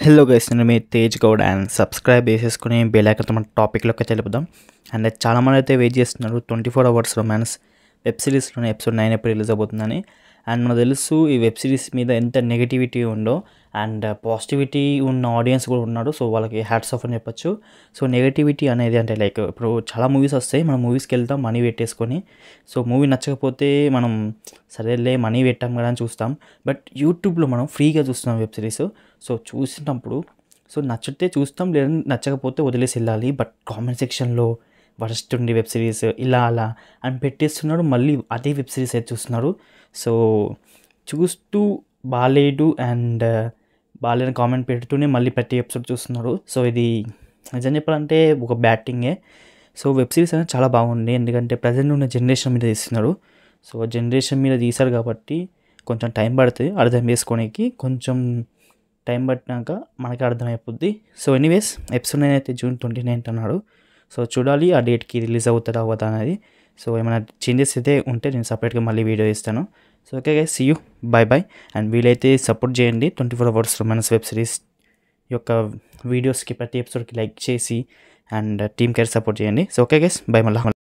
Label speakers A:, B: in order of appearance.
A: Hello guys, నేను మీ Tej Goud and subscribe చేసేసుకుని bell ఐకాన్తో మన టాపిక్లోకి వెళ్ళిపోదాం. అండ్ చాలామంది అయితే వెయిట్ చేస్తున్నారు 24 అవర్స్ రొమాన్స్ వెబ్ సిరీస్లోనే ఎపిసోడ్ 9 ఎప్పుడు రిలీజ్ అవుతుందని. అండ్ మనకు తెలుసు ఈ వెబ్ సిరీస్ మీద ఎంత నెగిటివిటీ ఉందో అండ్ పాజిటివిటీ ఉన్న ఆడియన్స్ కూడా ఉన్నారు. సో వాళ్ళకి హ్యాట్స్ ఆఫ్ అని చెప్పొచ్చు. సో నెగిటివిటీ అనేది అంటే లైక్ ఇప్పుడు చాలా మూవీస్ వస్తాయి, మనం మూవీస్కి వెళ్తాం మనీ పెట్టేసుకొని. సో మూవీ నచ్చకపోతే మనం సరేలే మనీ పెట్టాం కదా అని చూస్తాం. బట్ యూట్యూబ్లో మనం ఫ్రీగా చూస్తున్నాం వెబ్ సిరీస్. సో చూసినప్పుడు నచ్చితే చూస్తాం, లేదంటే నచ్చకపోతే వదిలేసి వెళ్ళాలి. బట్ కామెంట్ సెక్షన్లో వరస్ట్ ఉండి వెబ్ సిరీస్ ఇలా అలా అని పెట్టేస్తున్నాడు, మళ్ళీ అదే వెబ్ సిరీస్ అయితే చూస్తున్నారు. సో చూస్తూ బాగాలేదు అండ్ బాగాలేని కామెంట్ పెడుతూనే మళ్ళీ ప్రతి ఎపిసోడ్ చూస్తున్నారు. సో ఇది నిజం చెప్పాలంటే ఒక బ్యాటింగే. సో వెబ్ సిరీస్ అనేది చాలా బాగుంది, ఎందుకంటే ప్రజెంట్ ఉన్న జనరేషన్ మీద తీస్తున్నారు. సో జనరేషన్ మీద తీశారు కాబట్టి కొంచెం టైం పడుతుంది అర్థం చేసుకోనికి, కొంచెం టైం పట్టినాక మనకి అర్థమైపోద్ది. సో ఎనీవేస్ ఎపిసోడ్ 9 అయితే June 29 అన్నాడు. సో చూడాలి ఆ డేట్కి రిలీజ్ అవుతుందా అవ్వదా అనేది. సో ఏమైనా చేంజెస్ అయితే ఉంటే నేను సపరేట్గా మళ్ళీ వీడియో ఇస్తాను. So okay guys, see you, bye bye. And వీలైతే సపోర్ట్ చేయండి 24 అవర్స్ రొమాన్స్ వెబ్ సిరీస్ యొక్క వీడియోస్కి ప్రతి ఎపిసోడ్కి లైక్ చేసి అండ్ టీమ్ కేర్ సపోర్ట్ చేయండి. So okay guys, bye. మళ్ళీ